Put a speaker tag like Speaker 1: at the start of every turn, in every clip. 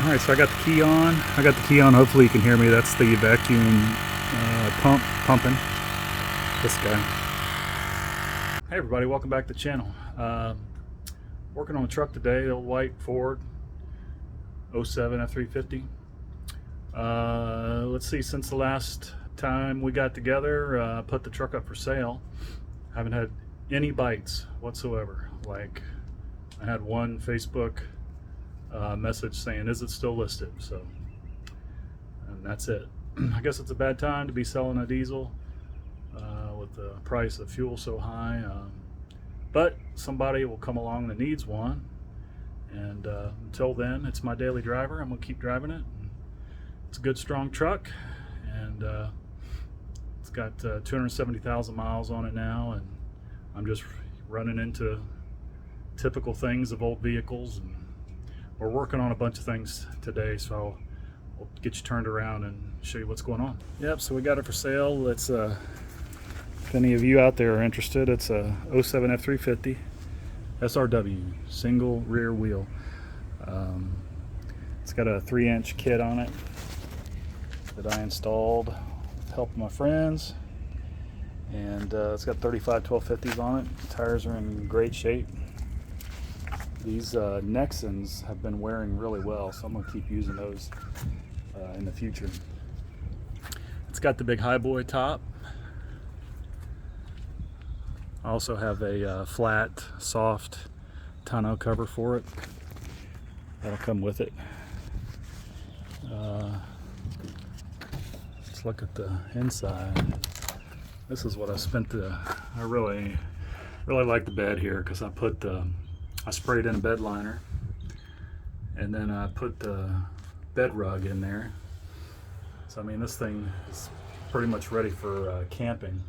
Speaker 1: Alright, so I got the key on. Hopefully you can hear me. That's the vacuum pump pumping. This guy. Hey everybody, welcome back to the channel. Working on the truck today, the old white Ford 07 F350. Let's see, since the last time we got together, put the truck up for sale. Haven't had any bites whatsoever. Like, I had one Facebook message saying, is it still listed? So, and that's it. I guess it's a bad time to be selling a diesel with the price of fuel so high, but somebody will come along that needs one, and until then, it's my daily driver. I'm gonna keep driving it. It's a good, strong truck, and it's got 270,000 miles on it now, and I'm just running into typical things of old vehicles, and we're working on a bunch of things today, so we'll get you turned around and show you what's going on. Yep, so we got it for sale. It's if any of you out there are interested, it's a 07 F350 SRW, single rear wheel. It's got a 3-inch kit on it that I installed with the help of my friends, and it's got 35 1250s on it. The tires are in great shape. These Nexans have been wearing really well, so I'm going to keep using those in the future. It's got the big highboy top. I also have a flat, soft tonneau cover for it. That'll come with it. Let's look at the inside. This is what I spent I really like the bed here, because I sprayed in a bed liner, and then I put the bed rug in there. So I mean, this thing is pretty much ready for camping.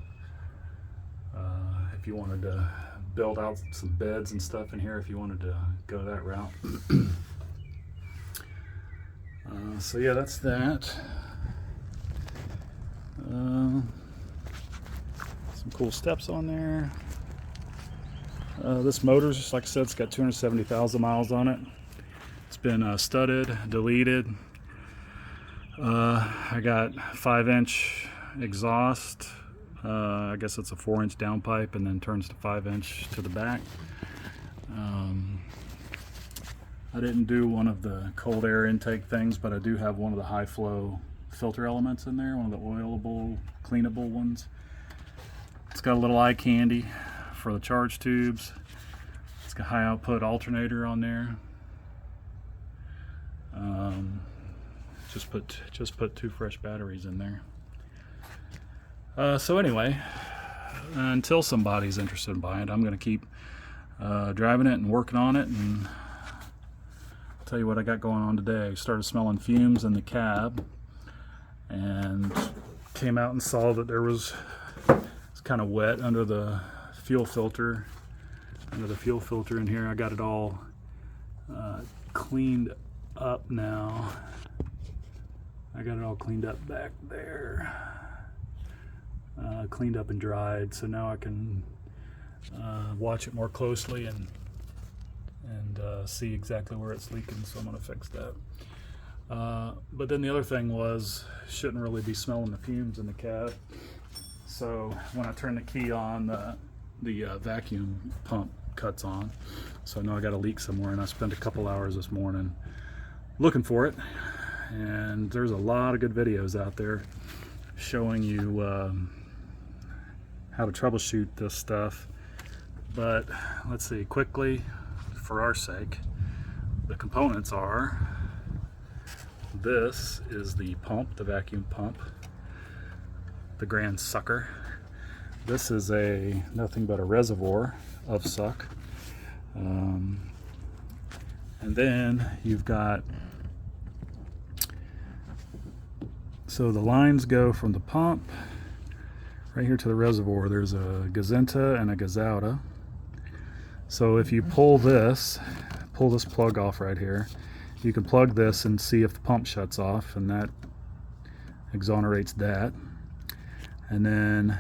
Speaker 1: If you wanted to build out some beds and stuff in here, if you wanted to go that route. So yeah, that's that. Some cool steps on there. This motor's, just like I said, it's got 270,000 miles on it. It's been studded, deleted. I got 5-inch exhaust. I guess it's a 4-inch downpipe, and then turns to 5-inch to the back. I didn't do one of the cold air intake things, but I do have one of the high flow filter elements in there, one of the oilable, cleanable ones. It's got a little eye candy for the charge tubes. It's got high output alternator on there. Just put 2 fresh batteries in there. So anyway, until somebody's interested in buying it, I'm going to keep driving it and working on it. And I'll tell you what I got going on today. I started smelling fumes in the cab, and came out and saw that it's kind of wet under the fuel filter. In here. I got it all cleaned up now. I got it all cleaned up back there. Cleaned up and dried, so now I can watch it more closely and see exactly where it's leaking, so I'm going to fix that. But then the other thing was, shouldn't really be smelling the fumes in the cab. So when I turn the key on, the vacuum pump cuts on. So I know I got a leak somewhere, and I spent a couple hours this morning looking for it. And there's a lot of good videos out there showing you how to troubleshoot this stuff. But let's see, quickly, for our sake, the components are: this is the pump, the vacuum pump, the grand sucker. This is nothing but a reservoir of suck. And then you've got, so the lines go from the pump right here to the reservoir. There's a Gazinta and a Gazauta. So if you pull this plug off right here, you can plug this and see if the pump shuts off, and that exonerates that. And then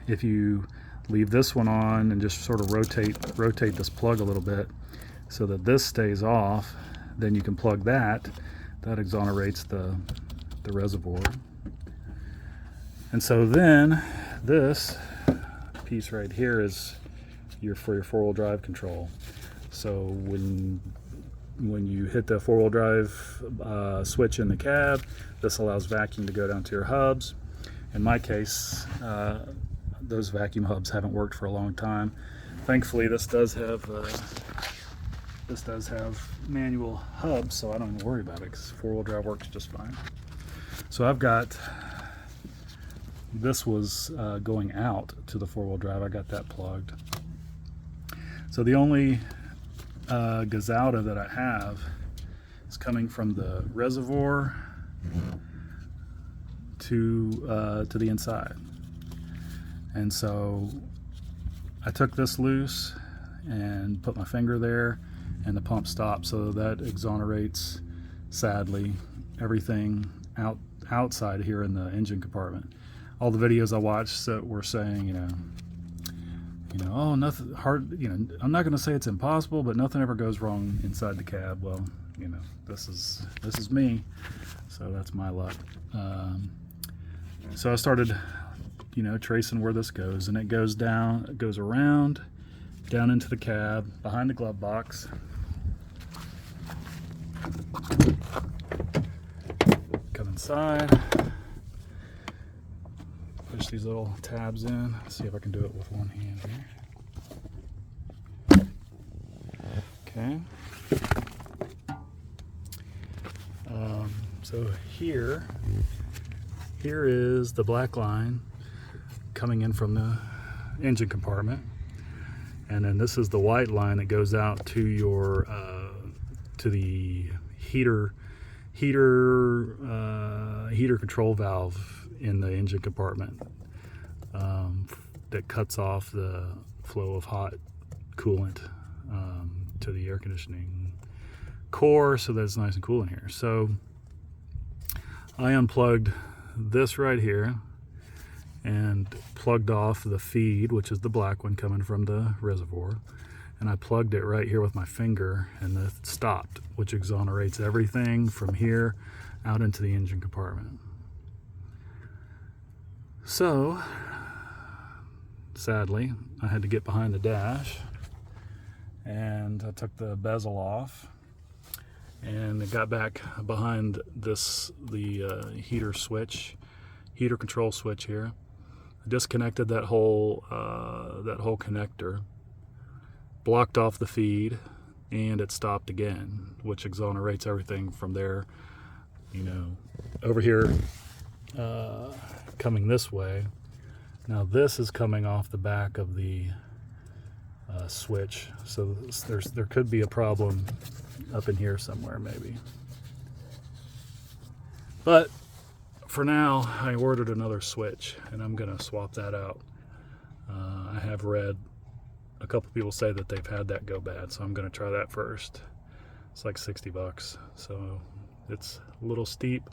Speaker 1: if you leave this one on and just sort of rotate this plug a little bit so that this stays off, then you can plug that. that exonerates the reservoir. And so then this piece right here is for your four-wheel drive control. So when you hit the four-wheel drive switch in the cab, this allows vacuum to go down to your hubs. In my case, those vacuum hubs haven't worked for a long time. Thankfully, this does have manual hubs, so I don't even worry about it because four-wheel drive works just fine. So I've got, this was going out to the four-wheel drive. I got that plugged. So the only gazouta that I have is coming from the reservoir to the inside. And so I took this loose and put my finger there, and the pump stopped. So that exonerates, sadly, everything outside here in the engine compartment. All the videos I watched that were saying, you know, oh, nothing hard, I'm not going to say it's impossible, but nothing ever goes wrong inside the cab. Well, this is me, so that's my luck. So I started, tracing where this goes, and it goes down, it goes around, down into the cab, behind the glove box. Come inside, push these little tabs in. Let's see if I can do it with one hand here. Okay. So here is the black line coming in from the engine compartment, and then this is the white line that goes out to your to the heater control valve in the engine compartment, that cuts off the flow of hot coolant to the air conditioning core, so that it's nice and cool in here. So I unplugged this right here and plugged off the feed, which is the black one coming from the reservoir, and I plugged it right here with my finger, and it stopped, which exonerates everything from here out into the engine compartment. So sadly, I had to get behind the dash, and I took the bezel off, and it got back behind the heater control switch here. I disconnected that whole connector, blocked off the feed, and it stopped again, which exonerates everything from there. Over here, coming this way. Now this is coming off the back of the switch, so there could be a problem up in here somewhere, maybe. But for now, I ordered another switch, and I'm gonna swap that out. I have read a couple people say that they've had that go bad, so I'm gonna try that first. It's like 60 bucks, so it's a little steep,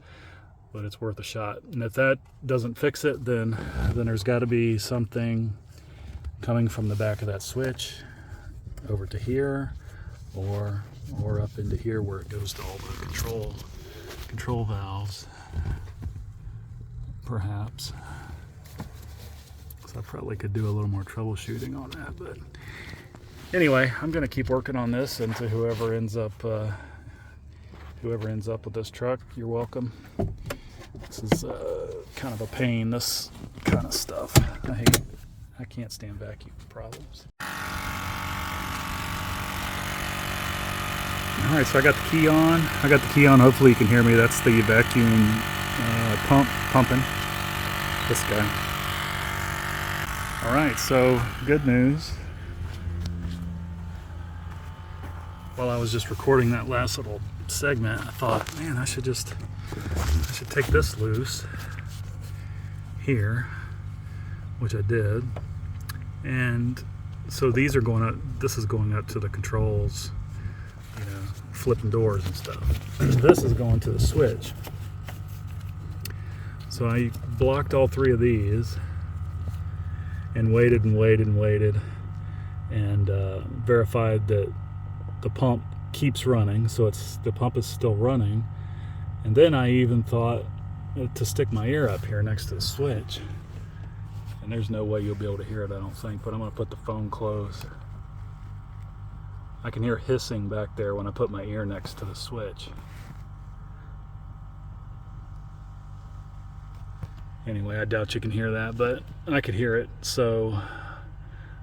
Speaker 1: but it's worth a shot. And if that doesn't fix it, then there's got to be something coming from the back of that switch over to here, or up into here where it goes to all the control valves, perhaps. So I probably could do a little more troubleshooting on that, but anyway, I'm going to keep working on this, and to whoever ends up with this truck, you're welcome. This is kind of a pain, this kind of stuff. I can't stand vacuum problems. All right, so I got the key on. Hopefully you can hear me. That's the vacuum pumping. This guy. All right, so good news. While I was just recording that last little segment, I thought, man, I should take this loose here, which I did. And so these are going up, this is going up to the controls, flipping doors and stuff. This is going to the switch. So I blocked all three of these and waited and verified that the pump keeps running, so the pump is still running, And then I even thought to stick my ear up here next to the switch. And there's no way you'll be able to hear it, I don't think, but I'm going to put the phone close. I can hear hissing back there when I put my ear next to the switch. Anyway, I doubt you can hear that, but I could hear it, so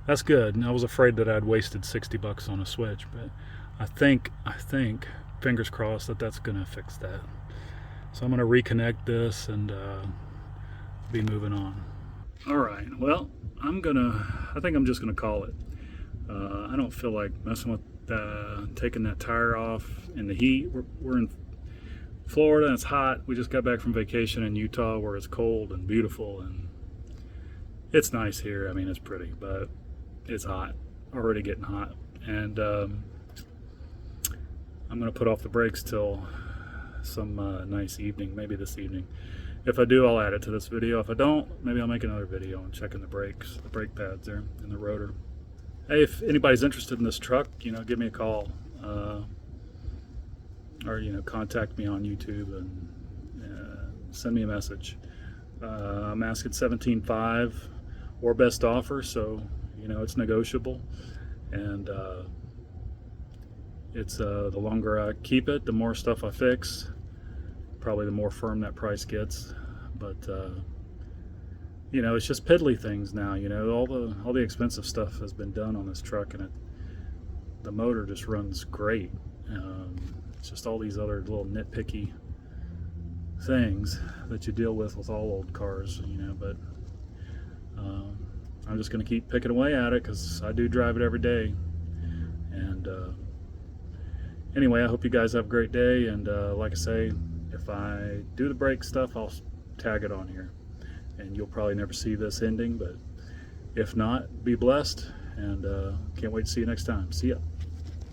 Speaker 1: that's good. And I was afraid that I'd wasted 60 bucks on a switch, but I think, fingers crossed, that that's going to fix that. So I'm going to reconnect this and be moving on. All right, well, I think I'm just going to call it. I don't feel like messing with taking that tire off in the heat. We're in Florida and it's hot. We just got back from vacation in Utah where it's cold and beautiful, and it's nice here. I mean, it's pretty, but it's hot, already getting hot. And I'm going to put off the brakes till some nice evening, maybe this evening. If I do, I'll add it to this video. If I don't, maybe I'll make another video on checking the brakes, the brake pads there, and the rotor. Hey, if anybody's interested in this truck, give me a call. Or contact me on YouTube and send me a message. I'm asking $17,500 or best offer, so it's negotiable, and it's the longer I keep it, the more stuff I fix, probably the more firm that price gets. But it's just piddly things now. All the expensive stuff has been done on this truck, and the motor just runs great. It's just all these other little nitpicky things that you deal with all old cars, but I'm just going to keep picking away at it because I do drive it every day. And anyway, I hope you guys have a great day, and like I say, if I do the brake stuff, I'll tag it on here, and you'll probably never see this ending, but if not, be blessed, and can't wait to see you next time. See ya.